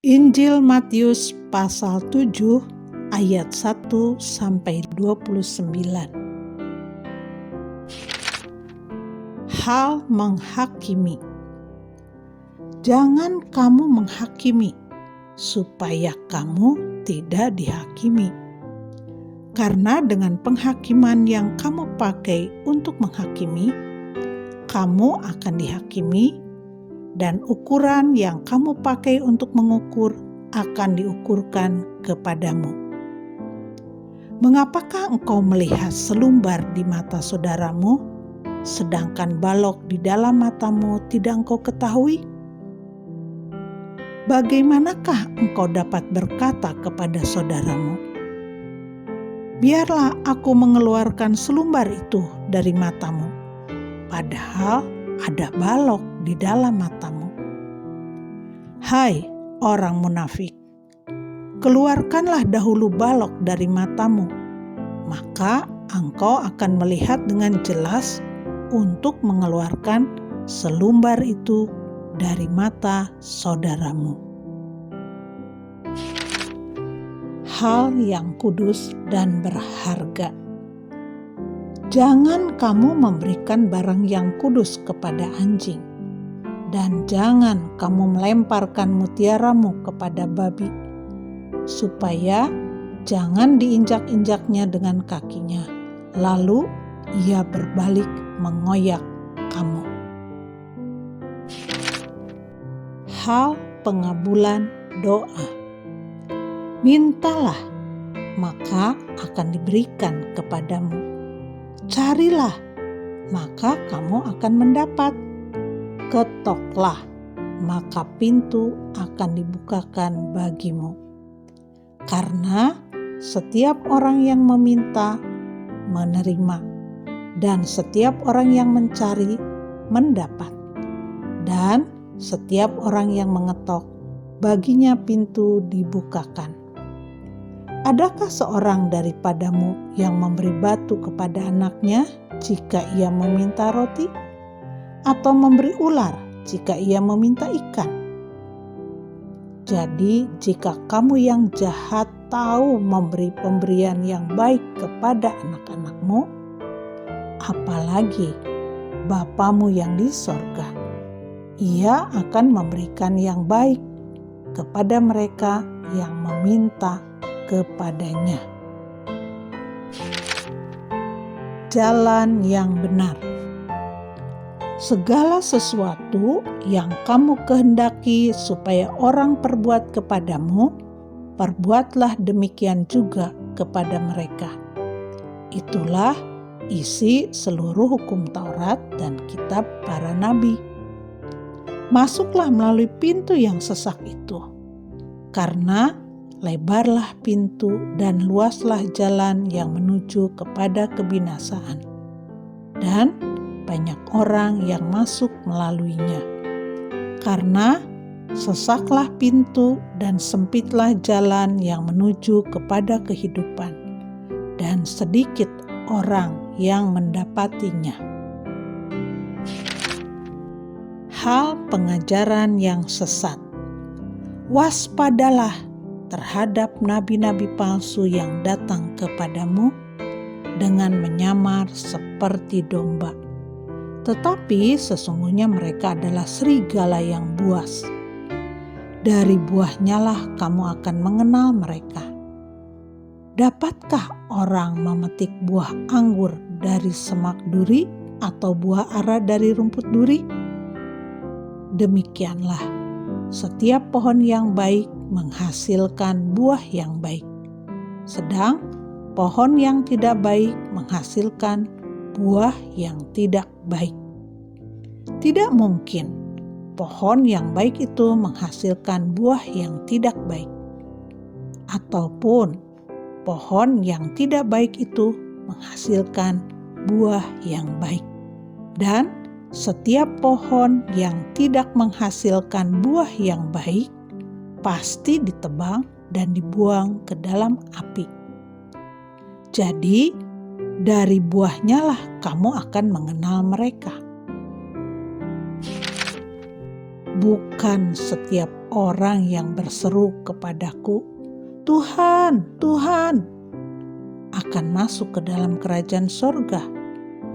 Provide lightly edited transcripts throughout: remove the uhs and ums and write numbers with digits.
Injil Matius pasal 7 ayat 1 sampai 29. Hal menghakimi. Jangan kamu menghakimi, supaya kamu tidak dihakimi. Karena dengan penghakiman yang kamu pakai untuk menghakimi, kamu akan dihakimi, dan ukuran yang kamu pakai untuk mengukur akan diukurkan kepadamu. Mengapakah engkau melihat selumbar di mata saudaramu, sedangkan balok di dalam matamu tidak engkau ketahui? Bagaimanakah engkau dapat berkata kepada saudaramu, "Biarlah aku mengeluarkan selumbar itu dari matamu," padahal ada balok di dalam matamu? Hai orang munafik, keluarkanlah dahulu balok dari matamu, maka engkau akan melihat dengan jelas untuk mengeluarkan selumbar itu dari mata saudaramu. Hal yang kudus dan berharga. Jangan kamu memberikan barang yang kudus kepada anjing, dan jangan kamu melemparkan mutiaramu kepada babi, supaya jangan diinjak-injaknya dengan kakinya, lalu ia berbalik mengoyak kamu. Hal pengabulan doa. Mintalah, maka akan diberikan kepadamu. Carilah, maka kamu akan mendapat. Ketoklah, maka pintu akan dibukakan bagimu. Karena setiap orang yang meminta, menerima, dan setiap orang yang mencari, mendapat. Dan setiap orang yang mengetok, baginya pintu dibukakan. Adakah seorang daripadamu yang memberi batu kepada anaknya jika ia meminta roti? Atau memberi ular jika ia meminta ikan? Jadi jika kamu yang jahat tahu memberi pemberian yang baik kepada anak-anakmu, apalagi Bapamu yang di sorga, Ia akan memberikan yang baik kepada mereka yang meminta kepadanya. Jalan yang benar. Segala sesuatu yang kamu kehendaki supaya orang perbuat kepadamu, perbuatlah demikian juga kepada mereka. Itulah isi seluruh hukum Taurat dan kitab para nabi. Masuklah melalui pintu yang sesak itu, karena lebarlah pintu dan luaslah jalan yang menuju kepada kebinasaan, dan banyak orang yang masuk melaluinya. Karena sesaklah pintu dan sempitlah jalan yang menuju kepada kehidupan, dan sedikit orang yang mendapatinya. Hal pengajaran yang sesat. Waspadalah terhadap nabi-nabi palsu yang datang kepadamu dengan menyamar seperti domba, tetapi sesungguhnya mereka adalah serigala yang buas. Dari buahnya lah kamu akan mengenal mereka. Dapatkah orang memetik buah anggur dari semak duri atau buah ara dari rumput duri? Demikianlah, setiap pohon yang baik menghasilkan buah yang baik, sedang pohon yang tidak baik menghasilkan buah yang tidak baik. Tidak mungkin pohon yang baik itu menghasilkan buah yang tidak baik, ataupun pohon yang tidak baik itu menghasilkan buah yang baik. Dan setiap pohon yang tidak menghasilkan buah yang baik pasti ditebang dan dibuang ke dalam api. Jadi, dari buahnya lah kamu akan mengenal mereka. bukan setiap orang yang berseru kepadaku, Tuhan, Tuhan, akan masuk ke dalam kerajaan sorga,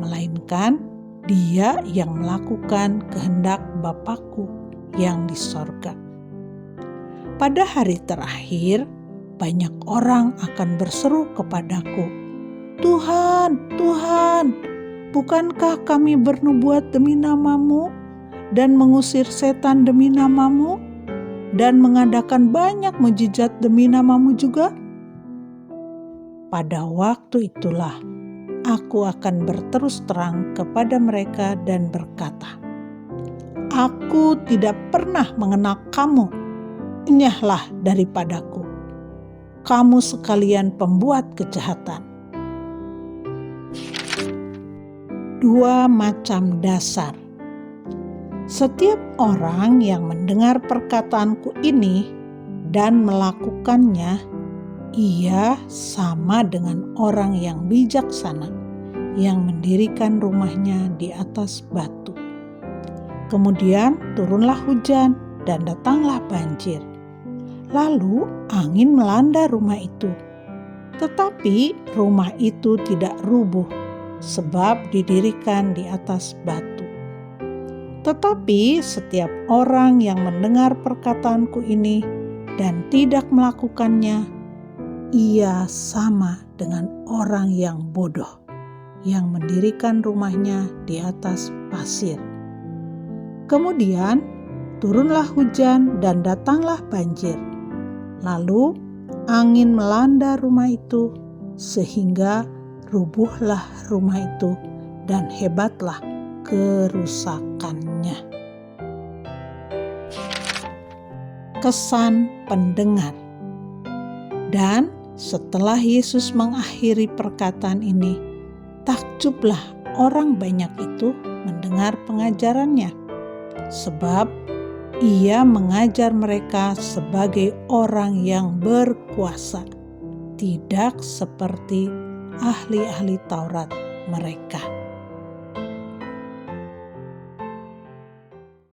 melainkan dia yang melakukan kehendak Bapa-Ku yang di sorga. Pada hari terakhir, banyak orang akan berseru kepadaku, Tuhan, Tuhan, bukankah kami bernubuat demi nama-Mu dan mengusir setan demi nama-Mu dan mengadakan banyak mujizat demi nama-Mu juga? Pada waktu itulah aku akan berterus terang kepada mereka dan berkata, Aku tidak pernah mengenal kamu, enyahlah daripadaku, kamu sekalian pembuat kejahatan. 2 macam dasar. Setiap orang yang mendengar perkataanku ini dan melakukannya, ia sama dengan orang yang bijaksana yang mendirikan rumahnya di atas batu. Kemudian turunlah hujan dan datanglah banjir. Lalu angin melanda rumah itu. Tetapi rumah itu tidak rubuh sebab didirikan di atas batu. Tetapi setiap orang yang mendengar perkataanku ini dan tidak melakukannya, ia sama dengan orang yang bodoh yang mendirikan rumahnya di atas pasir. Kemudian turunlah hujan dan datanglah banjir. Lalu angin melanda rumah itu sehingga rubuhlah rumah itu dan hebatlah kerusakannya. Kesan pendengar. Dan setelah Yesus mengakhiri perkataan ini, takjublah orang banyak itu mendengar pengajarannya, sebab ia mengajar mereka sebagai orang yang berkuasa, tidak seperti ahli-ahli Taurat mereka.